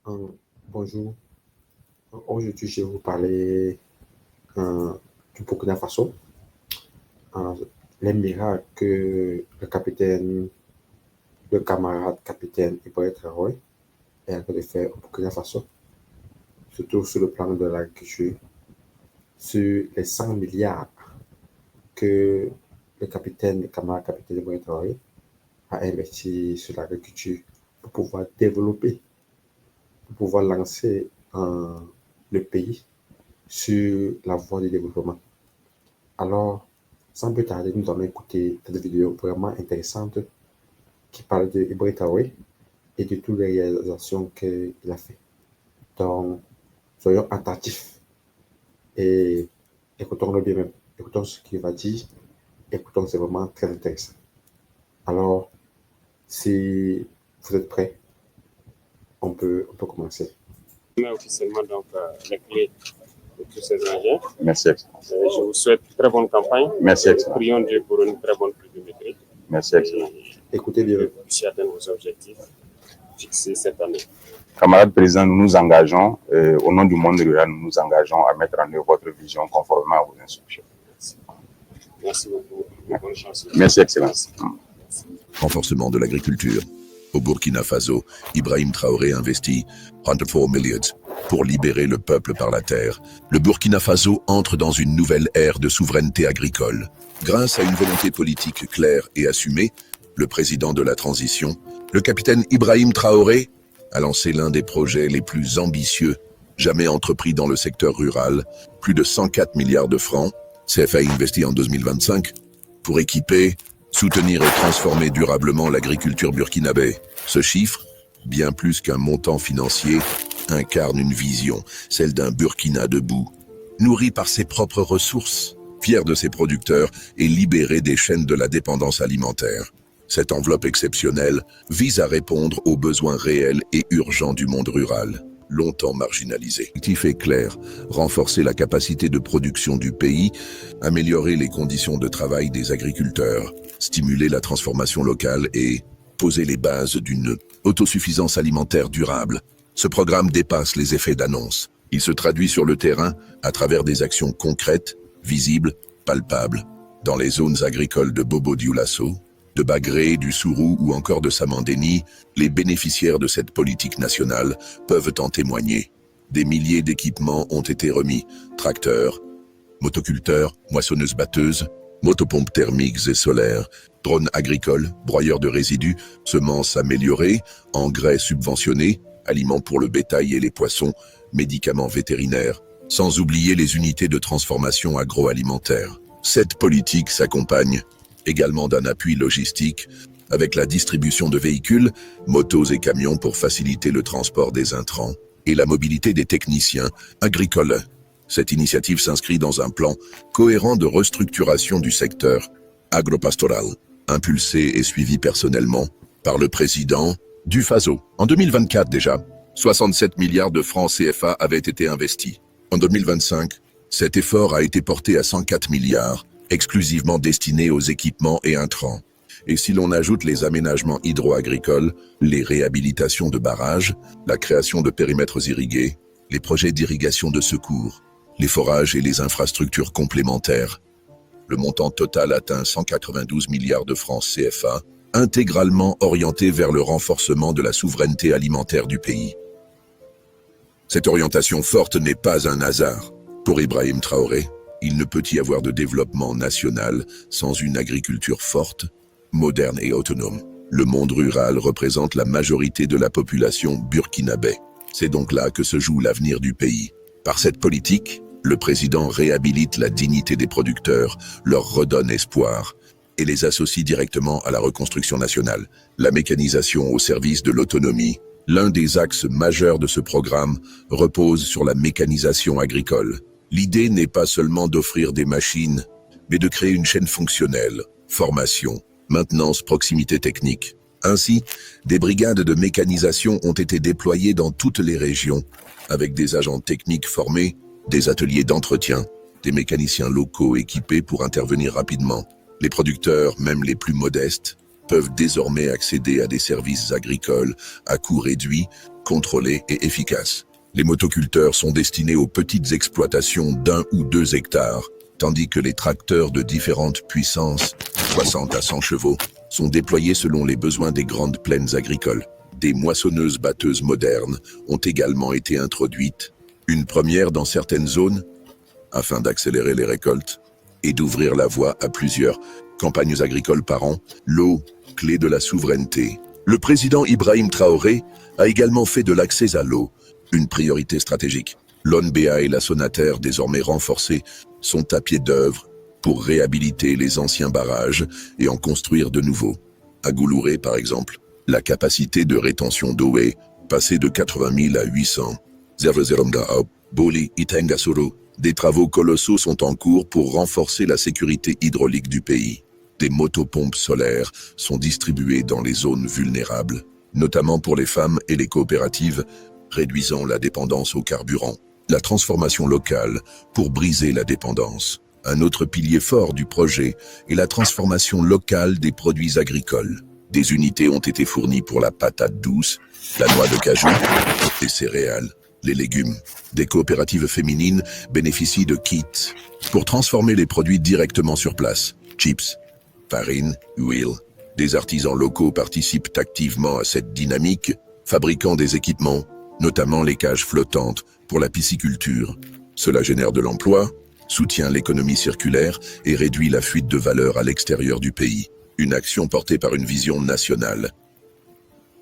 Euh, Bonjour. Aujourd'hui, je vais vous parler du Burkina Faso. Euh, les miracles que le camarade capitaine Ibrahim Traoré est en train de faire au Burkina Faso, surtout sur le plan de l'agriculture, sur les 100 milliards que le camarade capitaine Ibrahim Traoré a investi sur l'agriculture pour pouvoir développer, pour pouvoir lancer le pays sur la voie du développement. Alors, sans plus tarder, nous allons écouter cette vidéo vraiment intéressante qui parle de Ibrahim Traoré et de toutes les réalisations qu'il a fait. Donc, soyons attentifs et écoutons-le bien même. Écoutons ce qu'il va dire. Écoutons, c'est vraiment très intéressant. Alors, si vous êtes prêts, on peut commencer. On met officiellement donc les clés de tous ces engins. Merci, Excellence. Je vous souhaite une très bonne campagne. Merci, Excellence. Prions Dieu pour une très bonne pluviométrie. Merci, Excellence. Écoutez bien. Que vous puissiez atteindre vos objectifs fixés cette année. Camarade président, nous nous engageons, au nom du monde rural, nous nous engageons à mettre en œuvre votre vision conformément à vos instructions. Merci beaucoup. Bonne chance. Merci, Excellence. Renforcement de l'agriculture. Au Burkina Faso, Ibrahim Traoré investit 104 millions pour libérer le peuple par la terre. Le Burkina Faso entre dans une nouvelle ère de souveraineté agricole. Grâce à une volonté politique claire et assumée, le président de la transition, le capitaine Ibrahim Traoré, a lancé l'un des projets les plus ambitieux jamais entrepris dans le secteur rural, plus de 104 milliards de francs, CFA investi en 2025, pour équiper, soutenir et transformer durablement l'agriculture burkinabé. Ce chiffre, bien plus qu'un montant financier, incarne une vision, celle d'un Burkina debout, nourri par ses propres ressources, fier de ses producteurs et libéré des chaînes de la dépendance alimentaire. Cette enveloppe exceptionnelle vise à répondre aux besoins réels et urgents du monde rural, longtemps marginalisé. L'objectif est clair, renforcer la capacité de production du pays, améliorer les conditions de travail des agriculteurs, stimuler la transformation locale et poser les bases d'une autosuffisance alimentaire durable. Ce programme dépasse les effets d'annonce. Il se traduit sur le terrain à travers des actions concrètes, visibles, palpables, dans les zones agricoles de Bobo-Dioulasso, de Bagré, du Sourou ou encore de Samandéni. Les bénéficiaires de cette politique nationale peuvent en témoigner. Des milliers d'équipements ont été remis, tracteurs, motoculteurs, moissonneuses-batteuses, motopompes thermiques et solaires, drones agricoles, broyeurs de résidus, semences améliorées, engrais subventionnés, aliments pour le bétail et les poissons, médicaments vétérinaires, sans oublier les unités de transformation agroalimentaire. Cette politique s'accompagne également d'un appui logistique avec la distribution de véhicules, motos et camions pour faciliter le transport des intrants et la mobilité des techniciens agricoles. Cette initiative s'inscrit dans un plan cohérent de restructuration du secteur agropastoral, impulsé et suivi personnellement par le président du Faso. En 2024 déjà, 67 milliards de francs CFA avaient été investis. En 2025, cet effort a été porté à 104 milliards, exclusivement destinés aux équipements et intrants. Et si l'on ajoute les aménagements hydro-agricoles, les réhabilitations de barrages, la création de périmètres irrigués, les projets d'irrigation de secours, les forages et les infrastructures complémentaires, le montant total atteint 192 milliards de francs CFA, intégralement orienté vers le renforcement de la souveraineté alimentaire du pays. Cette orientation forte n'est pas un hasard. Pour Ibrahim Traoré, il ne peut y avoir de développement national sans une agriculture forte, moderne et autonome. Le monde rural représente la majorité de la population burkinabé. C'est donc là que se joue l'avenir du pays. Par cette politique, le président réhabilite la dignité des producteurs, leur redonne espoir et les associe directement à la reconstruction nationale. La mécanisation au service de l'autonomie. L'un des axes majeurs de ce programme repose sur la mécanisation agricole. L'idée n'est pas seulement d'offrir des machines, mais de créer une chaîne fonctionnelle, formation, maintenance, proximité technique. Ainsi, des brigades de mécanisation ont été déployées dans toutes les régions, avec des agents techniques formés, des ateliers d'entretien, des mécaniciens locaux équipés pour intervenir rapidement. Les producteurs, même les plus modestes, peuvent désormais accéder à des services agricoles à coût réduit, contrôlés et efficaces. Les motoculteurs sont destinés aux petites exploitations d'1 ou 2 hectares, tandis que les tracteurs de différentes puissances, 60 à 100 chevaux, sont déployés selon les besoins des grandes plaines agricoles. Des moissonneuses-batteuses modernes ont également été introduites, une première dans certaines zones, afin d'accélérer les récoltes et d'ouvrir la voie à plusieurs campagnes agricoles par an, l'eau, clé de la souveraineté. Le président Ibrahim Traoré a également fait de l'accès à l'eau une priorité stratégique. L'ONBA et la Sonater, désormais renforcés, sont à pied d'œuvre pour réhabiliter les anciens barrages et en construire de nouveaux. À Goulouré, par exemple, la capacité de rétention d'eau est passée de 80 000 à 800. Boli, Itengasoro, des travaux colossaux sont en cours pour renforcer la sécurité hydraulique du pays. Des motopompes solaires sont distribuées dans les zones vulnérables, notamment pour les femmes et les coopératives, réduisant la dépendance au carburant. La transformation locale pour briser la dépendance. Un autre pilier fort du projet est la transformation locale des produits agricoles. Des unités ont été fournies pour la patate douce, la noix de cajou, les céréales, les légumes. Des coopératives féminines bénéficient de kits pour transformer les produits directement sur place. Chips, farine, huile. Des artisans locaux participent activement à cette dynamique, fabriquant des équipements, notamment les cages flottantes pour la pisciculture. Cela génère de l'emploi, soutient l'économie circulaire et réduit la fuite de valeur à l'extérieur du pays. Une action portée par une vision nationale.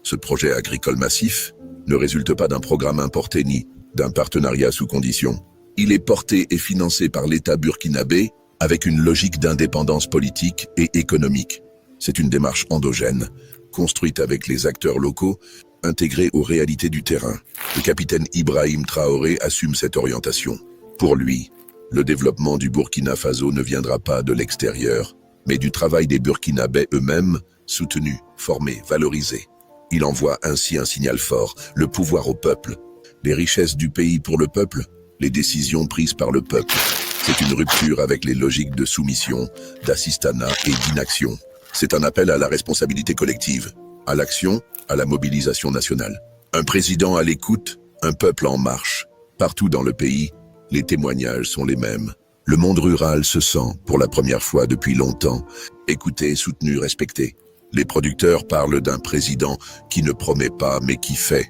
Ce projet agricole massif ne résulte pas d'un programme importé ni d'un partenariat sous condition. Il est porté et financé par l'État burkinabé avec une logique d'indépendance politique et économique. C'est une démarche endogène, construite avec les acteurs locaux, intégrés aux réalités du terrain. Le capitaine Ibrahim Traoré assume cette orientation. Pour lui, le développement du Burkina Faso ne viendra pas de l'extérieur, mais du travail des Burkinabés eux-mêmes, soutenus, formés, valorisés. Il envoie ainsi un signal fort, le pouvoir au peuple, les richesses du pays pour le peuple, les décisions prises par le peuple. C'est une rupture avec les logiques de soumission, d'assistanat et d'inaction. C'est un appel à la responsabilité collective, à l'action, à la mobilisation nationale. Un président à l'écoute, un peuple en marche. Partout dans le pays, les témoignages sont les mêmes. Le monde rural se sent, pour la première fois depuis longtemps, écouté, soutenu, respecté. Les producteurs parlent d'un président qui ne promet pas, mais qui fait.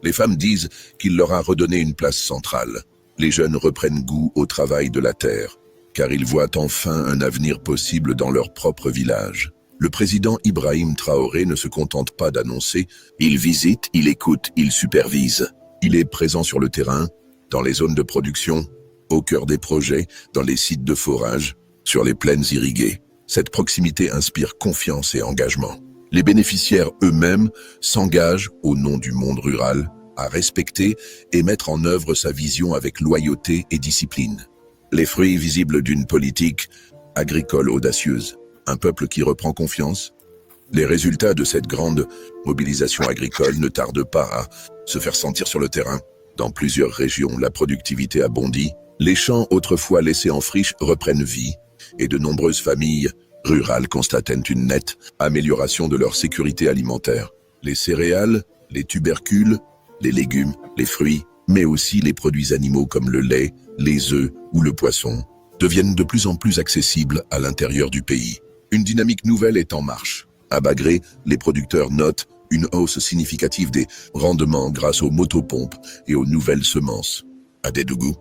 Les femmes disent qu'il leur a redonné une place centrale. Les jeunes reprennent goût au travail de la terre, car ils voient enfin un avenir possible dans leur propre village. Le président Ibrahim Traoré ne se contente pas d'annoncer, il visite, il écoute, il supervise. Il est présent sur le terrain, dans les zones de production, au cœur des projets, dans les sites de forage, sur les plaines irriguées. Cette proximité inspire confiance et engagement. Les bénéficiaires eux-mêmes s'engagent, au nom du monde rural, à respecter et mettre en œuvre sa vision avec loyauté et discipline. Les fruits visibles d'une politique agricole audacieuse. Un peuple qui reprend confiance. Les résultats de cette grande mobilisation agricole ne tardent pas à se faire sentir sur le terrain. Dans plusieurs régions, la productivité a bondi. Les champs autrefois laissés en friche reprennent vie et de nombreuses familles rurales constatent une nette amélioration de leur sécurité alimentaire. Les céréales, les tubercules, les légumes, les fruits, mais aussi les produits animaux comme le lait, les œufs ou le poisson, deviennent de plus en plus accessibles à l'intérieur du pays. Une dynamique nouvelle est en marche. À Bagré, les producteurs notent une hausse significative des rendements grâce aux motopompes et aux nouvelles semences. À Dédougou,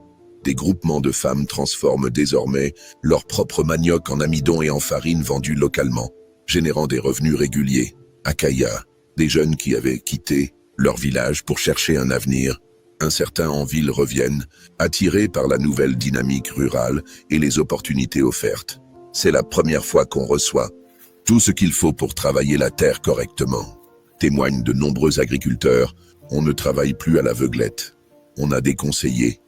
des groupements de femmes transforment désormais leur propre manioc en amidon et en farine vendus localement, générant des revenus réguliers. À Kaya, des jeunes qui avaient quitté leur village pour chercher un avenir, incertains en ville reviennent, attirés par la nouvelle dynamique rurale et les opportunités offertes. C'est la première fois qu'on reçoit tout ce qu'il faut pour travailler la terre correctement. Témoignent de nombreux agriculteurs, on ne travaille plus à l'aveuglette. On a des conseillers,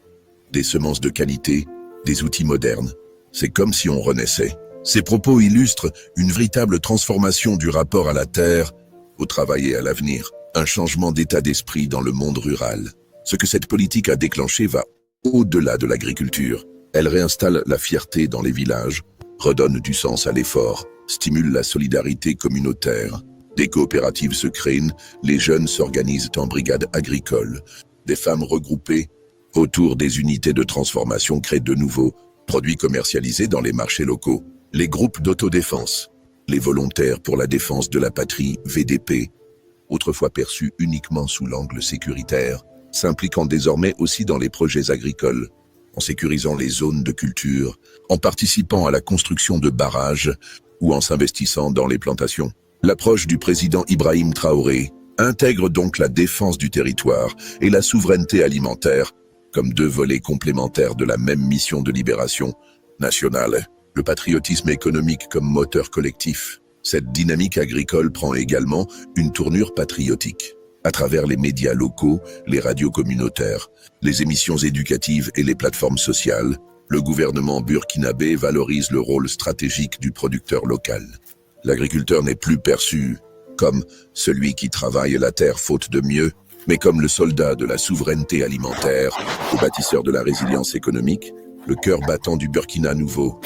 des semences de qualité, des outils modernes. C'est comme si on renaissait. Ces propos illustrent une véritable transformation du rapport à la terre, au travail et à l'avenir. Un changement d'état d'esprit dans le monde rural. Ce que cette politique a déclenché va au-delà de l'agriculture. Elle réinstalle la fierté dans les villages, redonne du sens à l'effort, stimule la solidarité communautaire. Des coopératives se créent, les jeunes s'organisent en brigades agricoles. Des femmes regroupées autour des unités de transformation créent de nouveaux produits commercialisés dans les marchés locaux. Les groupes d'autodéfense, les volontaires pour la défense de la patrie, VDP, autrefois perçus uniquement sous l'angle sécuritaire, s'impliquant désormais aussi dans les projets agricoles, en sécurisant les zones de culture, en participant à la construction de barrages ou en s'investissant dans les plantations. L'approche du président Ibrahim Traoré intègre donc la défense du territoire et la souveraineté alimentaire comme deux volets complémentaires de la même mission de libération nationale. Le patriotisme économique comme moteur collectif. Cette dynamique agricole prend également une tournure patriotique. À travers les médias locaux, les radios communautaires, les émissions éducatives et les plateformes sociales, le gouvernement burkinabé valorise le rôle stratégique du producteur local. L'agriculteur n'est plus perçu comme celui qui travaille la terre faute de mieux, mais comme le soldat de la souveraineté alimentaire, le bâtisseur de la résilience économique, le cœur battant du Burkina nouveau.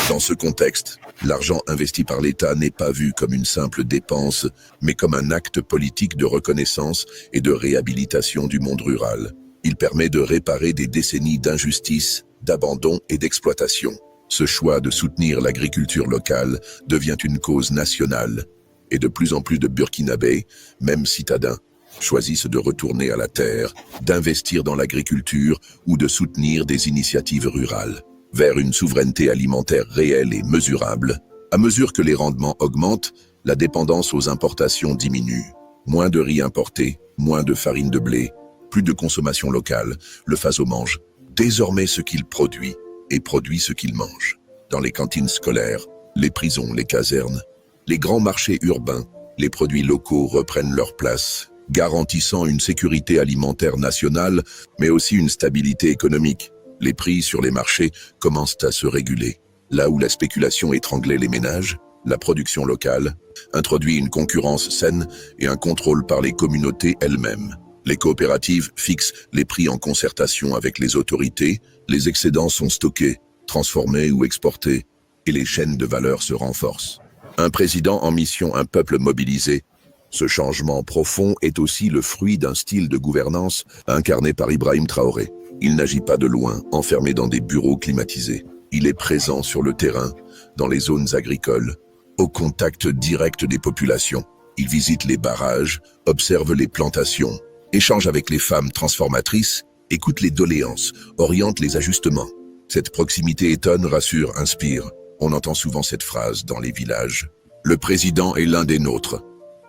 Dans ce contexte, l'argent investi par l'État n'est pas vu comme une simple dépense, mais comme un acte politique de reconnaissance et de réhabilitation du monde rural. Il permet de réparer des décennies d'injustice, d'abandon et d'exploitation. Ce choix de soutenir l'agriculture locale devient une cause nationale, et de plus en plus de Burkinabés, même citadins, choisissent de retourner à la terre, d'investir dans l'agriculture ou de soutenir des initiatives rurales. Vers une souveraineté alimentaire réelle et mesurable. À mesure que les rendements augmentent, la dépendance aux importations diminue. Moins de riz importé, moins de farine de blé, plus de consommation locale. Le Faso mange désormais ce qu'il produit et produit ce qu'il mange. Dans les cantines scolaires, les prisons, les casernes, les grands marchés urbains, les produits locaux reprennent leur place, garantissant une sécurité alimentaire nationale, mais aussi une stabilité économique. Les prix sur les marchés commencent à se réguler. Là où la spéculation étranglait les ménages, la production locale introduit une concurrence saine et un contrôle par les communautés elles-mêmes. Les coopératives fixent les prix en concertation avec les autorités, les excédents sont stockés, transformés ou exportés, et les chaînes de valeur se renforcent. Un président en mission, un peuple mobilisé. Ce changement profond est aussi le fruit d'un style de gouvernance incarné par Ibrahim Traoré. Il n'agit pas de loin, enfermé dans des bureaux climatisés. Il est présent sur le terrain, dans les zones agricoles, au contact direct des populations. Il visite les barrages, observe les plantations, échange avec les femmes transformatrices, écoute les doléances, oriente les ajustements. Cette proximité étonne, rassure, inspire. On entend souvent cette phrase dans les villages. Le président est l'un des nôtres.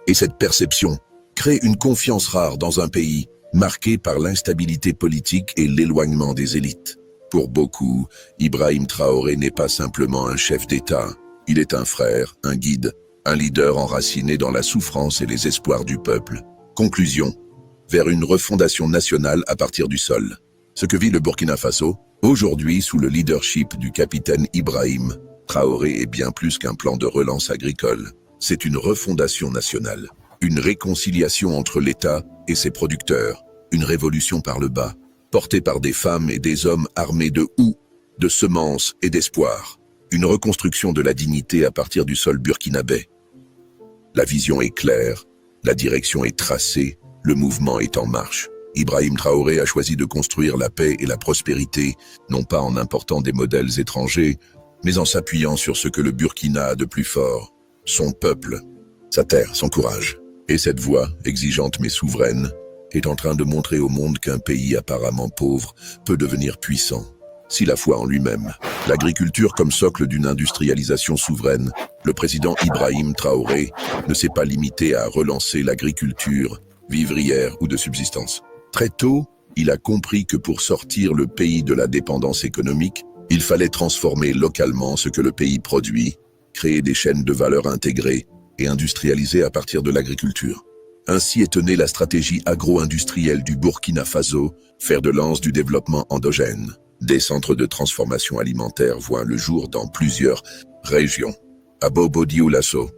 Et cette perception crée une confiance rare dans un pays marqué par l'instabilité politique et l'éloignement des élites. Pour beaucoup, Ibrahim Traoré n'est pas simplement un chef d'État. Il est un frère, un guide, un leader enraciné dans la souffrance et les espoirs du peuple. Conclusion. Vers une refondation nationale à partir du sol. Ce que vit le Burkina Faso, aujourd'hui sous le leadership du capitaine Ibrahim Traoré, est bien plus qu'un plan de relance agricole. C'est une refondation nationale. Une réconciliation entre l'État et ses producteurs, une révolution par le bas, portée par des femmes et des hommes armés de houx, de semences et d'espoir. Une reconstruction de la dignité à partir du sol burkinabé. La vision est claire, la direction est tracée, le mouvement est en marche. Ibrahim Traoré a choisi de construire la paix et la prospérité, non pas en important des modèles étrangers, mais en s'appuyant sur ce que le Burkina a de plus fort, son peuple, sa terre, son courage. Et cette voix, exigeante mais souveraine, est en train de montrer au monde qu'un pays apparemment pauvre peut devenir puissant, si la foi en lui-même. L'agriculture comme socle d'une industrialisation souveraine, le président Ibrahim Traoré ne s'est pas limité à relancer l'agriculture vivrière ou de subsistance. Très tôt, il a compris que pour sortir le pays de la dépendance économique, il fallait transformer localement ce que le pays produit, créer des chaînes de valeur intégrées et industrialisées à partir de l'agriculture. Ainsi est née la stratégie agro-industrielle du Burkina Faso, fer de lance du développement endogène. Des centres de transformation alimentaire voient le jour dans plusieurs régions. À Bobo Dioulasso,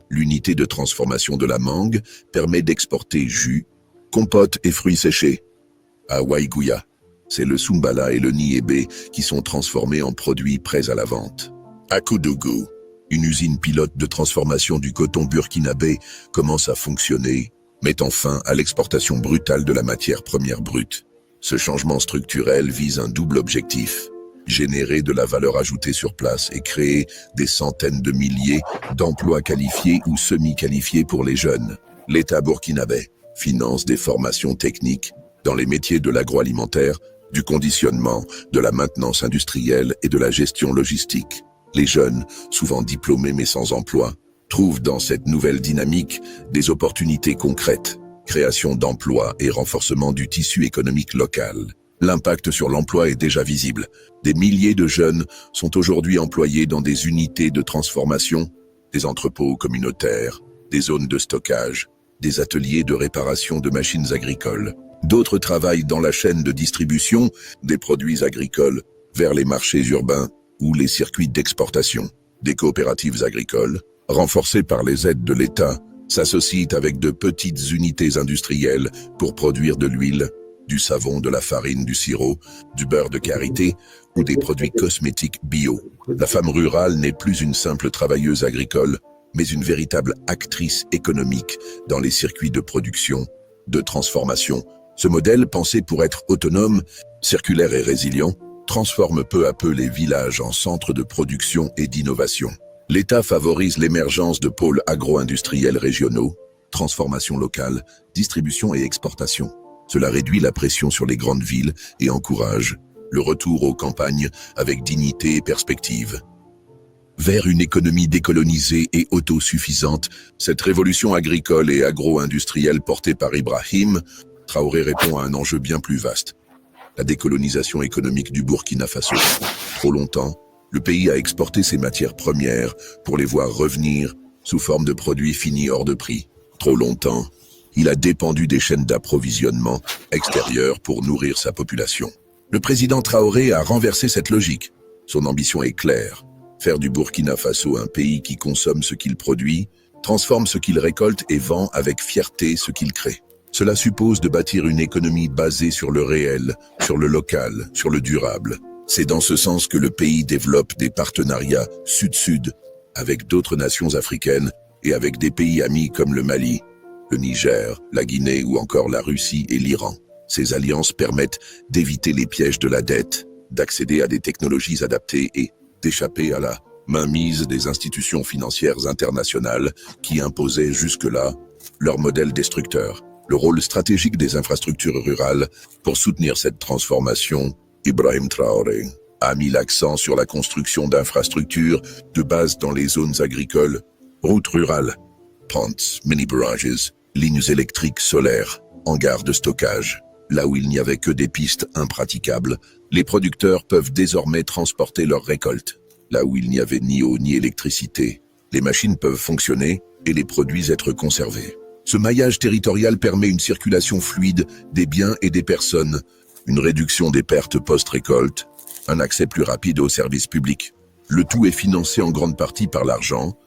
l'unité de transformation de la mangue permet d'exporter jus, compotes et fruits séchés. À Waïgouya, c'est le Sumbala et le Niébé qui sont transformés en produits prêts à la vente. À Koudougou, une usine pilote de transformation du coton burkinabé commence à fonctionner, mettant fin à l'exportation brutale de la matière première brute. Ce changement structurel vise un double objectif: générer de la valeur ajoutée sur place et créer des centaines de milliers d'emplois qualifiés ou semi-qualifiés pour les jeunes. L'État burkinabé finance des formations techniques dans les métiers de l'agroalimentaire, du conditionnement, de la maintenance industrielle et de la gestion logistique. Les jeunes, souvent diplômés mais sans emploi, trouvent dans cette nouvelle dynamique des opportunités concrètes: création d'emplois et renforcement du tissu économique local. L'impact sur l'emploi est déjà visible. Des milliers de jeunes sont aujourd'hui employés dans des unités de transformation, des entrepôts communautaires, des zones de stockage, des ateliers de réparation de machines agricoles. D'autres travaillent dans la chaîne de distribution des produits agricoles vers les marchés urbains ou les circuits d'exportation. Des coopératives agricoles, renforcées par les aides de l'État, s'associent avec de petites unités industrielles pour produire de l'huile, du savon, de la farine, du sirop, du beurre de karité ou des produits cosmétiques bio. La femme rurale n'est plus une simple travailleuse agricole, mais une véritable actrice économique dans les circuits de production, de transformation. Ce modèle, pensé pour être autonome, circulaire et résilient, transforme peu à peu les villages en centres de production et d'innovation. L'État favorise l'émergence de pôles agro-industriels régionaux, transformation locale, distribution et exportation. Cela réduit la pression sur les grandes villes et encourage le retour aux campagnes avec dignité et perspective. Vers une économie décolonisée et autosuffisante, cette révolution agricole et agro-industrielle portée par Ibrahim Traoré répond à un enjeu bien plus vaste: la décolonisation économique du Burkina Faso. Trop longtemps, le pays a exporté ses matières premières pour les voir revenir sous forme de produits finis hors de prix. Trop longtemps, il a dépendu des chaînes d'approvisionnement extérieures pour nourrir sa population. Le président Traoré a renversé cette logique. Son ambition est claire: faire du Burkina Faso un pays qui consomme ce qu'il produit, transforme ce qu'il récolte et vend avec fierté ce qu'il crée. Cela suppose de bâtir une économie basée sur le réel, sur le local, sur le durable. C'est dans ce sens que le pays développe des partenariats sud-sud avec d'autres nations africaines et avec des pays amis comme le Mali, le Niger, la Guinée ou encore la Russie et l'Iran. Ces alliances permettent d'éviter les pièges de la dette, d'accéder à des technologies adaptées et d'échapper à la mainmise des institutions financières internationales qui imposaient jusque-là leur modèle destructeur. Le rôle stratégique des infrastructures rurales pour soutenir cette transformation, Ibrahim Traoré a mis l'accent sur la construction d'infrastructures de base dans les zones agricoles, routes rurales, ponts, mini-barrages, lignes électriques solaires, hangars de stockage. Là où il n'y avait que des pistes impraticables, les producteurs peuvent désormais transporter leurs récoltes. Là où il n'y avait ni eau ni électricité, les machines peuvent fonctionner et les produits être conservés. Ce maillage territorial permet une circulation fluide des biens et des personnes, une réduction des pertes post-récolte, un accès plus rapide aux services publics. Le tout est financé en grande partie par l'argent,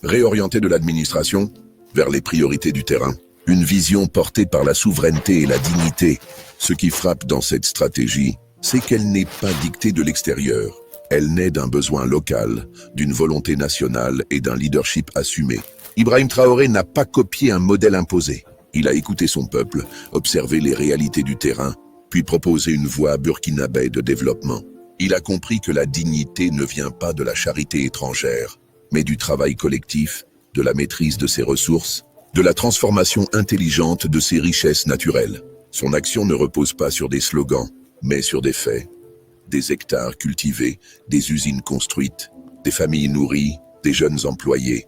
réorienté de l'administration vers les priorités du terrain. Une vision portée par la souveraineté et la dignité. Ce qui frappe dans cette stratégie, c'est qu'elle n'est pas dictée de l'extérieur. Elle naît d'un besoin local, d'une volonté nationale et d'un leadership assumé. Ibrahim Traoré n'a pas copié un modèle imposé. Il a écouté son peuple, observé les réalités du terrain, puis proposé une voie burkinabé de développement. Il a compris que la dignité ne vient pas de la charité étrangère, mais du travail collectif, de la maîtrise de ses ressources, de la transformation intelligente de ses richesses naturelles. Son action ne repose pas sur des slogans, mais sur des faits. Des hectares cultivés, des usines construites, des familles nourries, des jeunes employés.